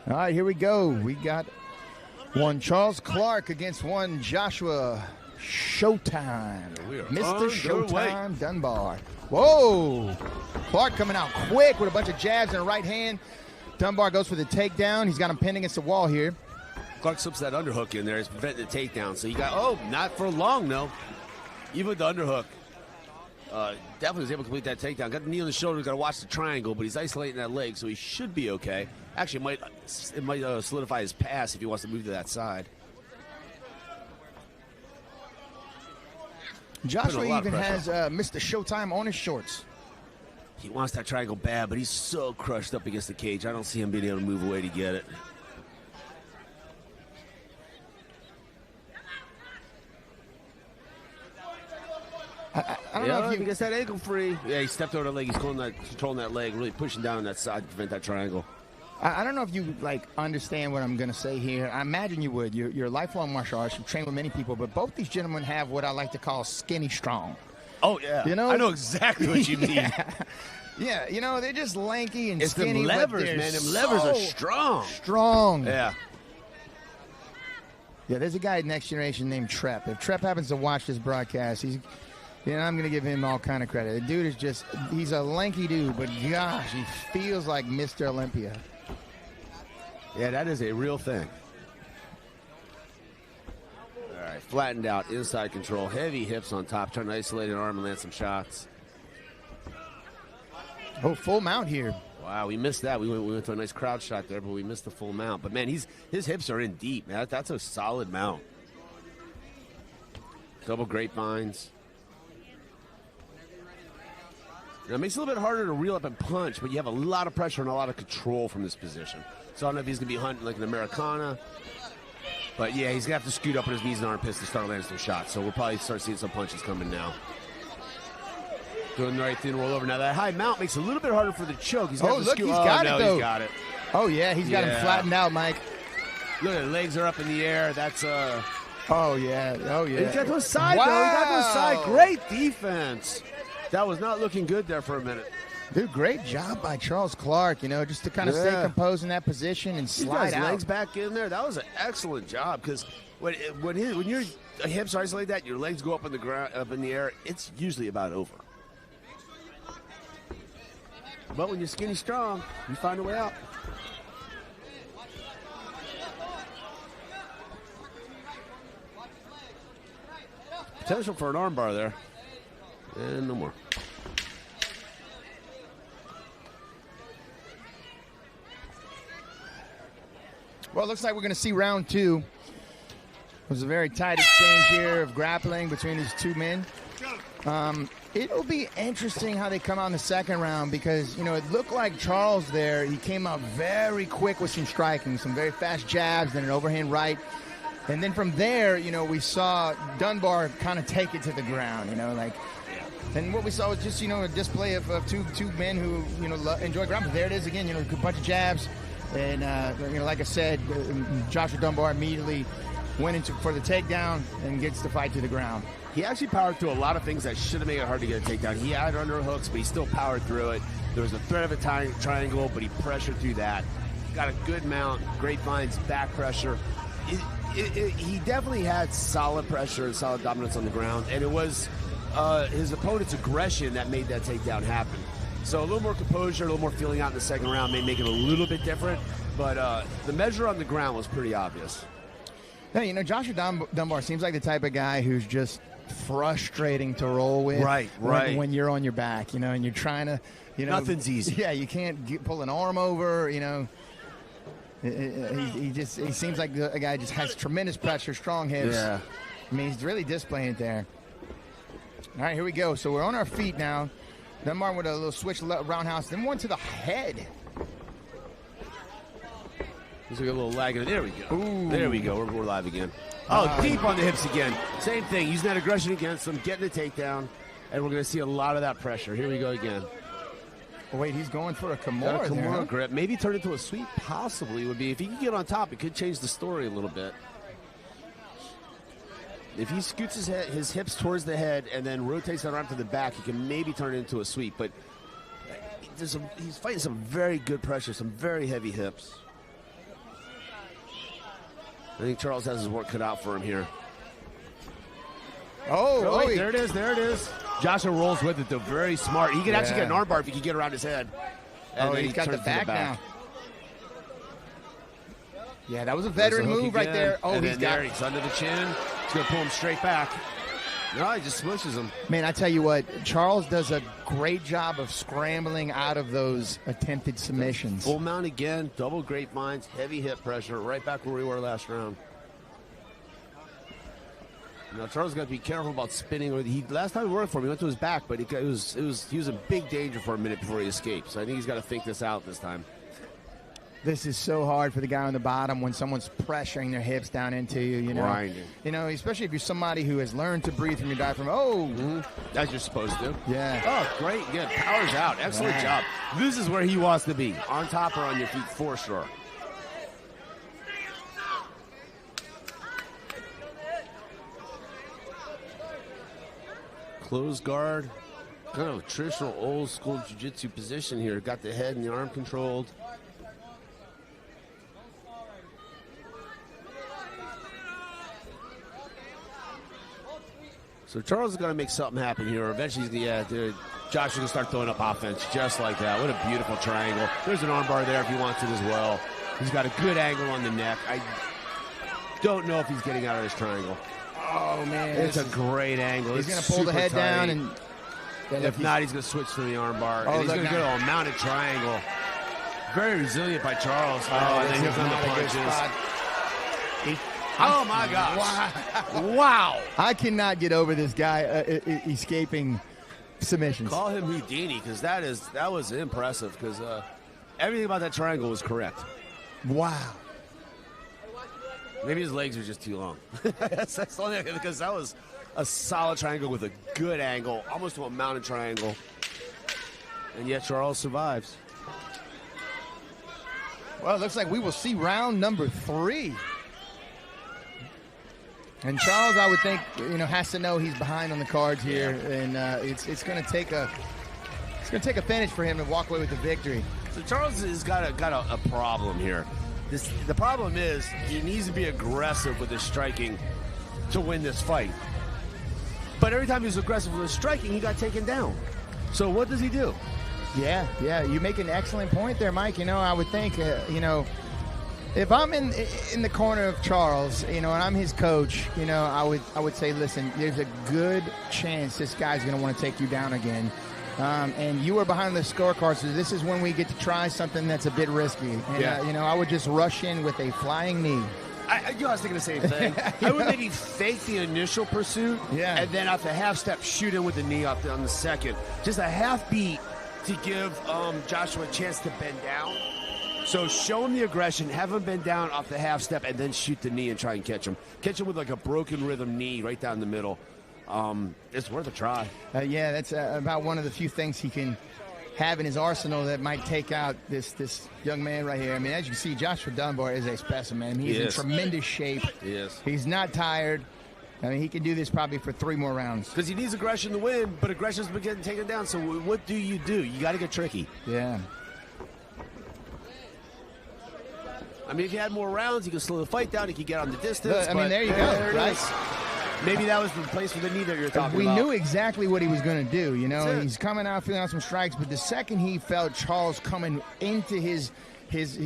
All right, here we go. We got one Charles Clark against one Joshua Showtime. Mr. Showtime Dunbar. Whoa! Clark coming out quick with a bunch of jabs and a right hand. Dunbar goes for the takedown. He's got him pinned against the wall here. Clark slips that underhook in there. It's preventing the takedown. So you got, not for long, though. Even with the underhook. Definitely was able to complete that takedown. Got the knee on the shoulder. Got to watch the triangle, but he's isolating that leg, so he should be okay. Actually, it might solidify his pass if he wants to move to that side. Joshua even has Mr. Showtime on his shorts. He wants that triangle bad, but he's so crushed up against the cage. I don't see him being able to move away to get it. I don't know if he gets that ankle free. Yeah, he stepped over the leg. He's controlling that leg, really pushing down on that side to prevent that triangle. I don't know if you understand what I'm going to say here. I imagine you would. You're a lifelong martial artist. You train with many people, but both these gentlemen have what I like to call skinny strong. Oh yeah, I know exactly what you mean. Yeah, they're just lanky and skinny. It's them levers, man. Them levers are strong. Strong. Yeah. Yeah, there's a guy Next Generation named Trep. If Trep happens to watch this broadcast, I'm going to give him all kind of credit. The dude is he's a lanky dude, but gosh, he feels like Mr. Olympia. Yeah, that is a real thing. All right, flattened out, inside control, heavy hips on top, trying to isolate an arm and land some shots. Oh, full mount here. Wow, we missed that. We went to a nice crowd shot there, but we missed the full mount. But, man, his hips are in deep, man. That's a solid mount. Double grapevines. Now, it makes it a little bit harder to reel up and punch, but you have a lot of pressure and a lot of control from this position. So I don't know if he's going to be hunting like an Americana. But, yeah, he's going to have to scoot up with his knees and armpits to start landing some shots. So we'll probably start seeing some punches coming now. Doing the right thing, roll over. Now, that high mount makes it a little bit harder for the choke. He's got he's got it, though. He's got it. Oh, yeah, he's got him flattened out, Mike. Look, the legs are up in the air. That's Oh, yeah. He got to a side, though. He got to a side. Great defense. That was not looking good there for a minute. Dude, great job by Charles Clark, just to kind of stay composed in that position and slide out. Legs back in there. That was an excellent job because when your hips are isolated that, your legs go up in the ground, up in the air, it's usually about over. But when you're skinny strong, you find a way out. Potential for an armbar there. And no more. Well, it looks like we're going to see round two. It was a very tight exchange here of grappling between these two men. It'll be interesting how they come out in the second round because, it looked like Charles there. He came out very quick with some striking, some very fast jabs, then an overhand right. And then from there, we saw Dunbar kind of take it to the ground, And what we saw was just, a display of two men who, enjoy grappling. There it is again, a bunch of jabs. And, like I said, Joshua Dunbar immediately went for the takedown and gets the fight to the ground. He actually powered through a lot of things that should have made it hard to get a takedown. He had underhooks, but he still powered through it. There was a threat of a triangle, but he pressured through that. Got a good mount, grapevines, back pressure. He definitely had solid pressure and solid dominance on the ground, and it was his opponent's aggression that made that takedown happen. So a little more composure, a little more feeling out in the second round may make it a little bit different, but the measure on the ground was pretty obvious. Yeah, Joshua Dunbar seems like the type of guy who's just frustrating to roll with. Right. When you're on your back, and you're trying to, Nothing's easy. Yeah, you can't pull an arm over, He seems like a guy who just has tremendous pressure, strong hips. Yeah. I mean, he's really displaying it there. All right, here we go. So we're on our feet now. Dunbar with a little switch roundhouse, then one to the head. There's like a little lag in it. There we go. Ooh. There we go. We're live again. Deep on the hips again. Same thing. Using that aggression against him, getting the takedown, and we're going to see a lot of that pressure. Here we go again. Oh, wait, he's going for a Kimura. Got a Kimura grip. Maybe turn into a sweep. Possibly would be. If he can get on top, it could change the story a little bit. If he scoots his hips towards the head and then rotates that arm to the back, he can maybe turn it into a sweep. But he's fighting some very good pressure, some very heavy hips. I think Charles has his work cut out for him here. There it is. Joshua rolls with it, though. Very smart. He could actually get an armbar if he could get around his head. And he's got the back now. Yeah, that was a veteran move right there. He's under the chin. He's going to pull him straight back. No, he just smushes him. Man, I tell you what, Charles does a great job of scrambling out of those attempted submissions. Full mount again, double grapevines, heavy hip pressure, right back where we were last round. Now Charles got to be careful about spinning. Last time he worked for him, he went to his back, but he was in big danger for a minute before he escaped. So I think he's got to think this out this time. This is so hard for the guy on the bottom when someone's pressuring their hips down into you, you know. Grinding. You know, especially if you're somebody who has learned to breathe from your diaphragm. As you're supposed to. Yeah. Oh, great. Yeah, powers out. Excellent job. This is where he wants to be. On top or on your feet, for sure. Closed guard. Kind of a traditional old school jiu-jitsu position here. Got the head and the arm controlled. So Charles is going to make something happen here. Eventually, Josh is going to start throwing up offense just like that. What a beautiful triangle. There's an armbar there if he wants it as well. He's got a good angle on the neck. I don't know if he's getting out of this triangle. Oh, man. It's a great angle. He's going to pull the head down. And if not, he's going to switch to the armbar. And he's going to go to a mounted triangle. Very resilient by Charles. And then here come the punches. Oh, my gosh. Wow. I cannot get over this guy escaping submissions. Call him Houdini, because that was impressive, because everything about that triangle was correct. Wow. Maybe his legs are just too long. That's the only thing, because that was a solid triangle with a good angle, almost to a mounted triangle. And yet Charles survives. Well, it looks like we will see round number 3. And Charles, I would think, has to know he's behind on the cards here, and it's going to take a finish for him to walk away with the victory. So Charles has got a problem here. The problem is he needs to be aggressive with his striking to win this fight. But every time he's aggressive with his striking, he got taken down. So what does he do? Yeah, you make an excellent point there, Mike. I would think, if I'm in the corner of Charles, and I'm his coach, I would say, listen, there's a good chance this guy's going to want to take you down again. And you are behind the scorecard, so this is when we get to try something that's a bit risky. And, I would just rush in with a flying knee. I was thinking the same thing. I would maybe fake the initial pursuit, and then off the half step, shoot in with the knee up on the second. Just a half beat to give Joshua a chance to bend down. So show him the aggression, have him bend down off the half step, and then shoot the knee and try and catch him. Catch him with like a broken rhythm knee right down the middle. It's worth a try. That's about one of the few things he can have in his arsenal that might take out this young man right here. I mean, as you can see, Joshua Dunbar is a specimen. He's in tremendous shape. Yes. He's not tired. I mean, he can do this probably for 3 more rounds. Because he needs aggression to win, but aggression's been getting taken down. So what do? You got to get tricky. Yeah. I mean, if he had more rounds, he could slow the fight down. He could get on the distance. I mean, there you go, right? Maybe that was the place for the knee that you're talking about. We knew exactly what he was going to do. He's coming out, feeling out some strikes, but the second he felt Charles coming into his his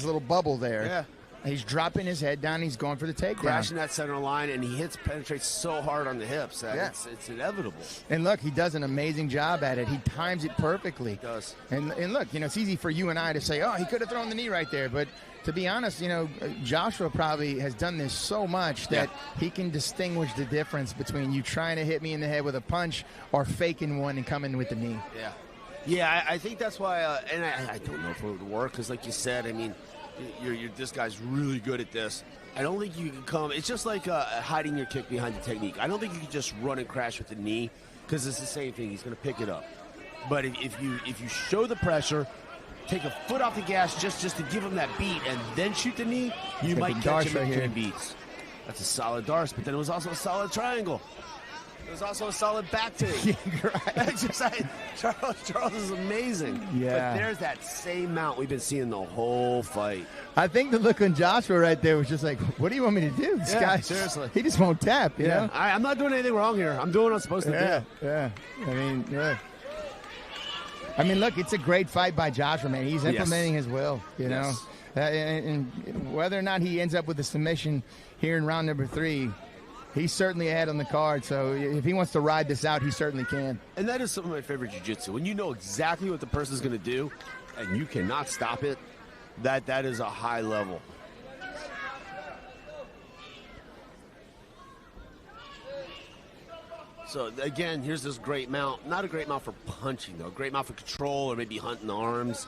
little bubble there, he's dropping his head down. He's going for the takedown, crashing that center line, and he penetrates so hard on the hips that it's inevitable. And look, he does an amazing job at it. He times it perfectly. He does. And look, it's easy for you and I to say, oh, he could have thrown the knee right there, but to be honest, Joshua probably has done this so much that he can distinguish the difference between you trying to hit me in the head with a punch or faking one and coming with the knee. Yeah, I think that's why, and I don't know if it would work, because like you said, I mean, this guy's really good at this. I don't think you can come. It's just like hiding your kick behind the technique. I don't think you can just run and crash with the knee, because it's the same thing. He's going to pick it up. But if you show the pressure, take a foot off the gas just to give him that beat, and then shoot the knee, you might catch him in 3 beats. That's a solid darce, but then it was also a solid triangle. It was also a solid back take. Yeah, right. Charles is amazing. Yeah. But there's that same mount we've been seeing the whole fight. I think the look on Joshua right there was just like, what do you want me to do? This guy, seriously. he just won't tap, you know? I'm not doing anything wrong here. I'm doing what I'm supposed to do. Yeah. I mean, look, it's a great fight by Joshua, man. He's implementing his will, you know? And whether or not he ends up with a submission here in round number 3, he's certainly ahead on the card. So if he wants to ride this out, he certainly can. And that is some of my favorite jiu-jitsu. When you know exactly what the person's going to do and you cannot stop it, that is a high level. So, again, here's this great mount. Not a great mount for punching, though. A great mount for control or maybe hunting arms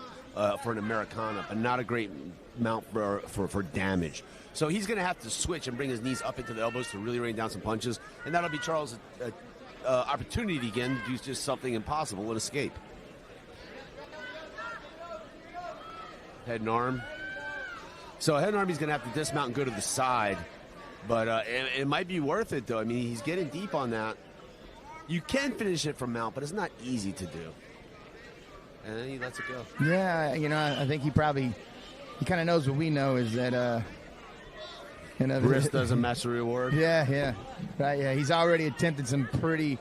for an Americana, but not a great mount for damage. So he's going to have to switch and bring his knees up into the elbows to really rain down some punches, and that'll be Charles' opportunity again to do just something impossible and escape. Head and arm. So head and arm, he's going to have to dismount and go to the side, but it might be worth it, though. I mean, he's getting deep on that. You can finish it from mount, but it's not easy to do. And then he lets it go. Yeah, you know, I think he kind of knows what we know is that, risk doesn't match the reward. Yeah. Right, yeah. He's already attempted some pretty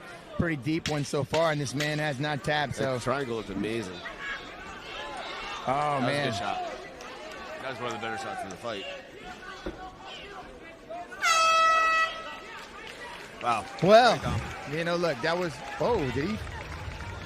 deep ones so far, and this man has not tapped. So that triangle looked amazing. Oh, man. That was a good shot. That was one of the better shots in the fight. Wow. Well, you know, look, that was. Oh, did he?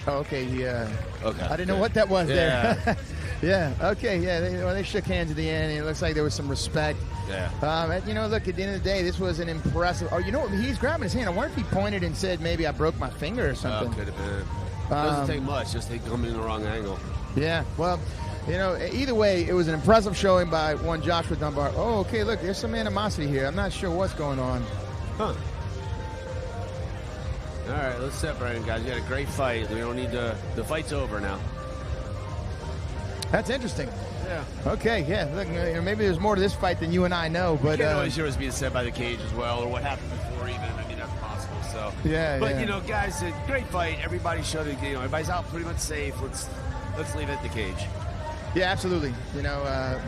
Oh, okay. Yeah. Okay. I didn't know what that was there. Yeah. Okay. Yeah. They shook hands at the end, and it looks like there was some respect. Yeah. You know, look, at the end of the day, this was an impressive. Oh, you know what? He's grabbing his hand. I wonder if he pointed and said maybe I broke my finger or something. Could have been. Doesn't take much. Just they come in the wrong angle. Yeah. Well, you know, either way, it was an impressive showing by one Joshua Dunbar. Oh, okay. Look, there's some animosity here. I'm not sure what's going on. Huh. All right, let's separate them, guys. You had a great fight. We don't need to. The fight's over now. That's interesting. Yeah. Okay, yeah. Look, maybe there's more to this fight than you and I know, but you can't always hear what's being said by the cage as well, or what happened before even. I mean, that's possible. So. Yeah. But you know, guys, a great fight. Everybody showed it. You know, everybody's out pretty much safe. Let's leave it at the cage. Yeah, absolutely. You know,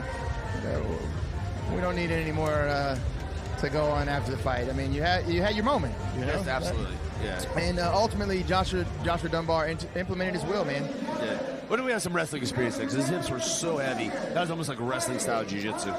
we don't need any more to go on after the fight. I mean, you had your moment. You know? Yes, absolutely. Yeah. And ultimately, Joshua Dunbar implemented his will, man. Yeah. What do we have some wrestling experience there? Because his hips were so heavy. That was almost like a wrestling style jiu-jitsu.